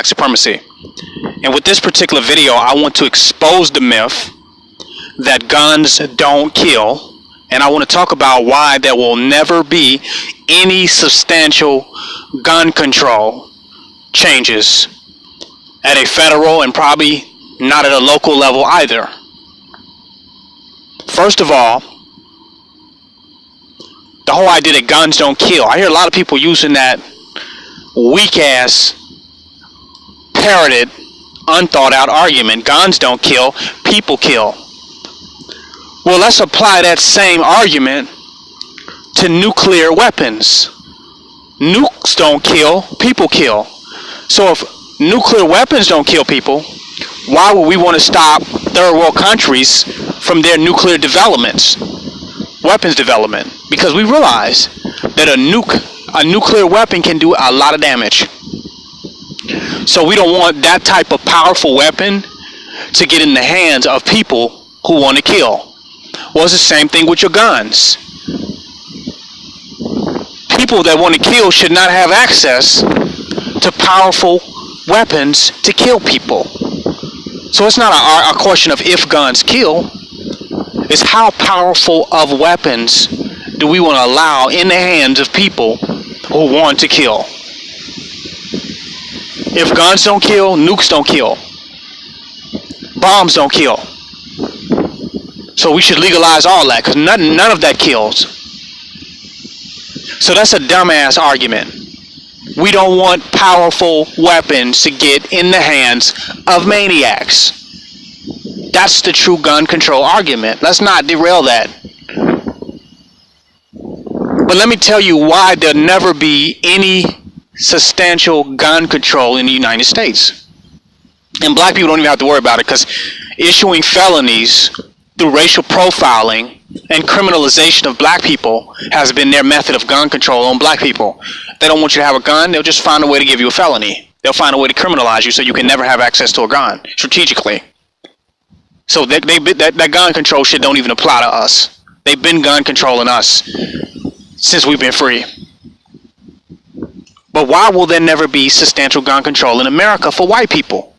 supremacy. And with this particular video, I want to expose the myth that guns don't kill, and I want to talk about why there will never be any substantial gun control changes at a federal and probably not at a local level either. First of all, the whole idea that guns don't kill. I hear a lot of people using that weak-ass, parroted, unthought-out argument. Guns don't kill, people kill. Well, let's apply that same argument to nuclear weapons. Nukes don't kill, people kill. So if nuclear weapons don't kill people, why would we want to stop third world countries from their nuclear developments, weapons development? Because we realize that a nuclear weapon can do a lot of damage. So we don't want that type of powerful weapon to get in the hands of people who want to kill. Well, it's the same thing with your guns. People that want to kill should not have access to powerful weapons to kill people. So it's not a question of if guns kill. It's how powerful of weapons do we want to allow in the hands of people who want to kill. If guns don't kill, nukes don't kill. Bombs don't kill. So we should legalize all that, because none of that kills. So that's a dumbass argument. We don't want powerful weapons to get in the hands of maniacs. That's the true gun control argument. Let's not derail that. But let me tell you why there'll never be any substantial gun control in the United States. And black people don't even have to worry about it, because issuing felonies through racial profiling and criminalization of black people has been their method of gun control on black people. If they don't want you to have a gun, they'll just find a way to give you a felony. They'll find a way to criminalize you so you can never have access to a gun, strategically. So that gun control shit don't even apply to us. They've been gun controlling us since we've been free. But why will there never be substantial gun control in America for white people?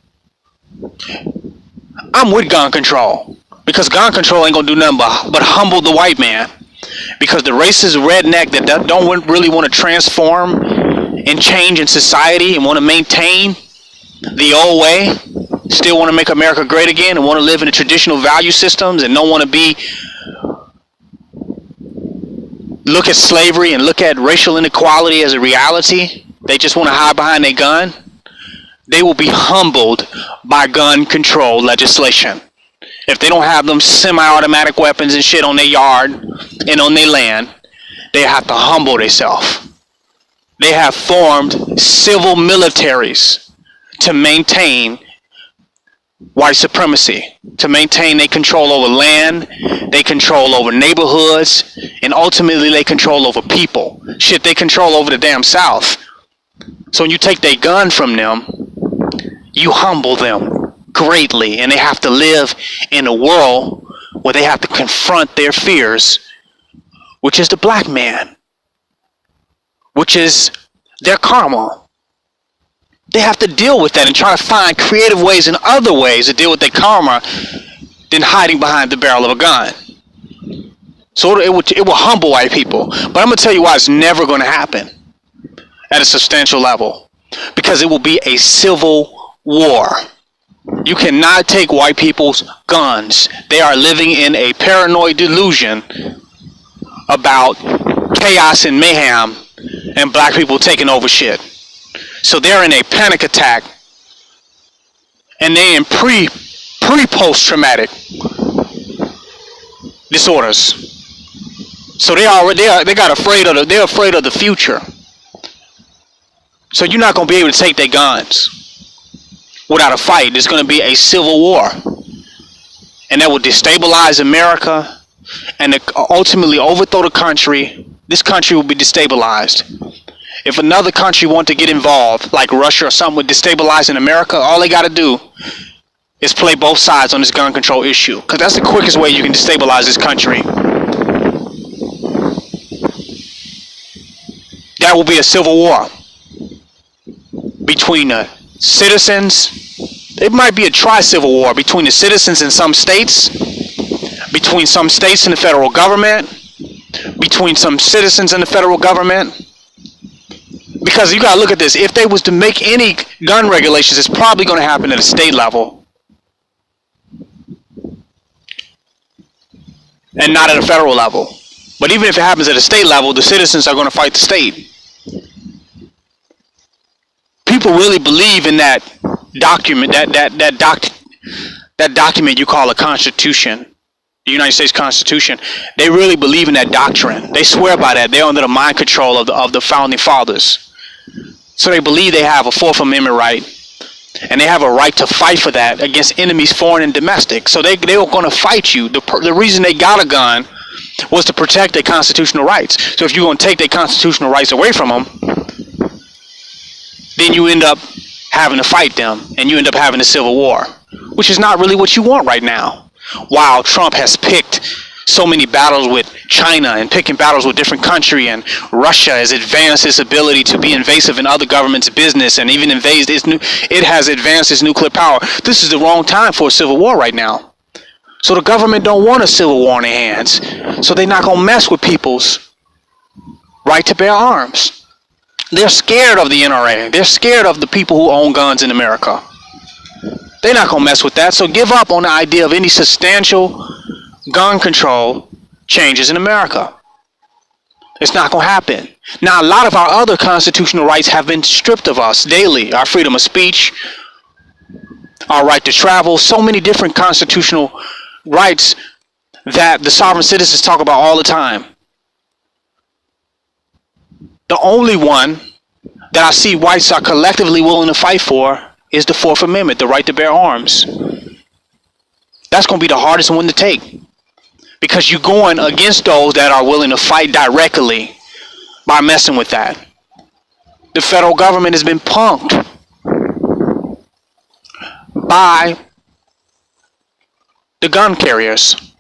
I'm with gun control, because gun control ain't gonna do nothing but humble the white man. Because the racist redneck that don't really want to transform and change in society and want to maintain the old way, still want to make America great again and want to live in the traditional value systems and don't want to look at slavery and look at racial inequality as a reality. They just want to hide behind their gun. They will be humbled by gun control legislation. If they don't have them semi-automatic weapons and shit on their yard and on their land, they have to humble themselves. They have formed civil militaries to maintain white supremacy, to maintain their control over land, they control over neighborhoods, and ultimately they control over people. Shit, they control over the damn South. So when you take their gun from them, you humble them greatly, and they have to live in a world where they have to confront their fears, which is the black man, which is their karma. They have to deal with that and try to find creative ways and other ways to deal with their karma than hiding behind the barrel of a gun. So it will humble white people. But I'm going to tell you why it's never going to happen at a substantial level. Because it will be a civil war. You cannot take white people's guns. They are living in a paranoid delusion about chaos and mayhem and black people taking over shit. So they're in a panic attack, and they're in pre-post-traumatic disorders. So they're afraid of the future. So you're not going to be able to take their guns without a fight. There's going to be a civil war, and that will destabilize America and ultimately overthrow the country. This country will be destabilized. If another country want to get involved, like Russia or something, with destabilizing America, all they got to do is play both sides on this gun control issue, because that's the quickest way you can destabilize this country. That will be a civil war between the citizens. It might be a tri-civil war between the citizens in some states, between some states and the federal government, between some citizens and the federal government. Because you gotta look at this. If they was to make any gun regulations, it's probably going to happen at a state level and not at a federal level. But even if it happens at a state level, the citizens are going to fight the state. People really believe in that document, that document you call a constitution, the United States Constitution. They really believe in that doctrine. They swear by that. They're under the mind control of the founding fathers. So they believe they have a Fourth Amendment right, and they have a right to fight for that against enemies, foreign and domestic. So they were going to fight you. The reason they got a gun was to protect their constitutional rights. So if you're going to take their constitutional rights away from them, then you end up having to fight them, and you end up having a civil war, which is not really what you want right now. While Trump has picked so many battles with China and picking battles with different countries, and Russia has advanced its ability to be invasive in other governments' business and even invade it has advanced its nuclear power. This is the wrong time for a civil war right now. So the government don't want a civil war in their hands. So they're not going to mess with people's right to bear arms. They're scared of the NRA. They're scared of the people who own guns in America. They're not going to mess with that. So give up on the idea of any substantial gun control changes in America. It's not going to happen. Now, a lot of our other constitutional rights have been stripped of us daily. Our freedom of speech, our right to travel, so many different constitutional rights that the sovereign citizens talk about all the time. The only one that I see whites are collectively willing to fight for is the Fourth Amendment, the right to bear arms. That's going to be the hardest one to take, because you're going against those that are willing to fight directly by messing with that. The federal government has been punked by the gun carriers.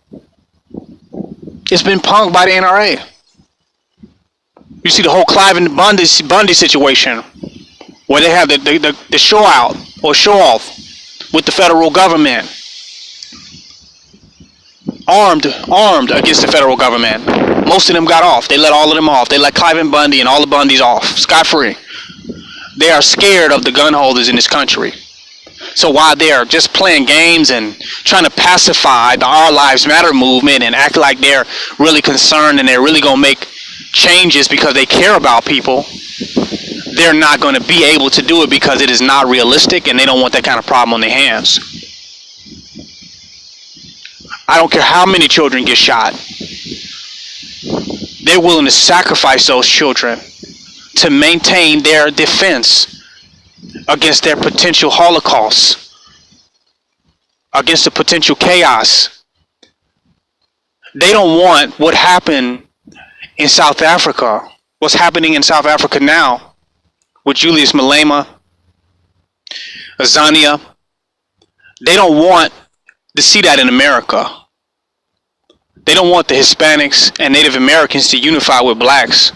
It's been punked by the NRA. You see the whole Clive and Bundy situation, where they have the show out or show off with the federal government, armed against the federal government. Most of them got off. They let all of them off. They let Clive and Bundy and all the Bundys off, scot-free. They are scared of the gun holders in this country. So while they're just playing games and trying to pacify the Our Lives Matter movement and act like they're really concerned and they're really going to make changes because they care about people, they're not going to be able to do it because it is not realistic, and they don't want that kind of problem on their hands. I don't care how many children get shot. They're willing to sacrifice those children to maintain their defense against their potential holocaust, against the potential chaos. They don't want what happened in South Africa, what's happening in South Africa now with Julius Malema, Azania. They don't want to see that in America. They don't want the Hispanics and Native Americans to unify with blacks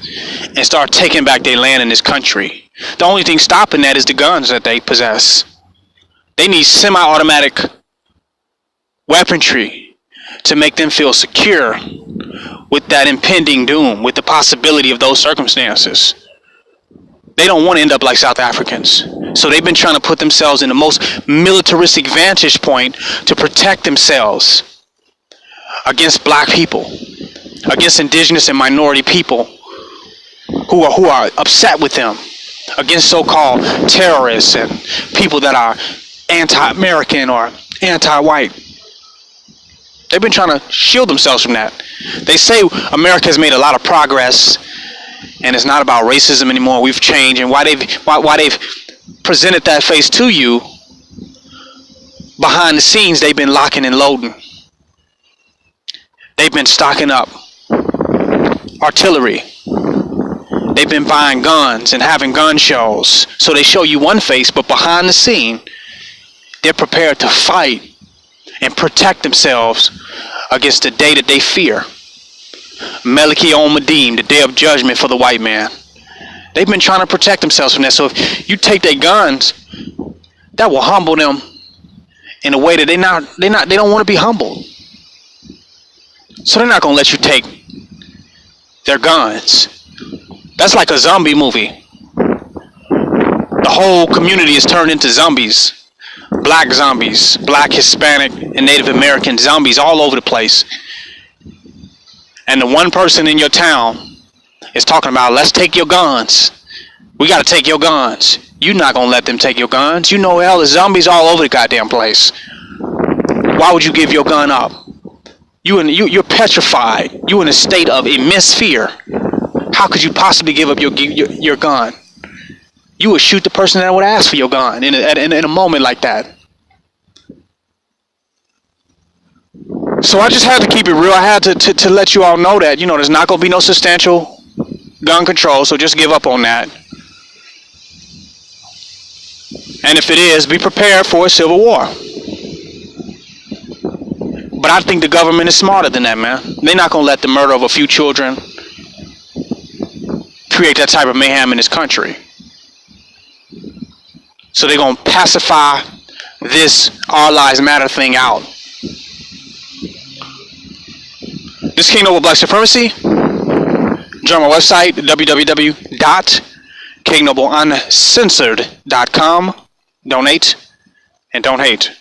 and start taking back their land in this country. The only thing stopping that is the guns that they possess. They need semi-automatic weaponry to make them feel secure with that impending doom, with the possibility of those circumstances. They don't want to end up like South Africans. So they've been trying to put themselves in the most militaristic vantage point to protect themselves against black people, against indigenous and minority people who are upset with them, against so-called terrorists and people that are anti-American or anti-white. They've been trying to shield themselves from that. They say America has made a lot of progress and it's not about racism anymore. We've changed, and why they've presented that face to you, behind the scenes they've been locking and loading. They've been stocking up artillery. They've been buying guns and having gun shows. So they show you one face, but behind the scene, they're prepared to fight and protect themselves against the day that they fear. Meliki Omedim, the day of judgment for the white man. They've been trying to protect themselves from that. So if you take their guns, that will humble them in a way that they don't want to be humbled. So they're not gonna let you take their guns. That's like a zombie movie. The whole community is turned into zombies. Black, Hispanic, and Native American zombies all over the place. And the one person in your town is talking about, let's take your guns. We gotta take your guns. You're not gonna let them take your guns. You know, hell, there's zombies all over the goddamn place. Why would you give your gun up? You're petrified. You're in a state of immense fear. How could you possibly give up your gun? You would shoot the person that would ask for your gun in a moment like that. So I just had to keep it real. I had to let you all know that, you know, there's not going to be no substantial gun control, so just give up on that. And if it is, be prepared for a civil war. But I think the government is smarter than that, man. They're not going to let the murder of a few children create that type of mayhem in this country. So they're going to pacify this All Lives Matter thing out. This King Noble Black Supremacy. Join my website, www.kingnobleuncensored.com. Donate and don't hate.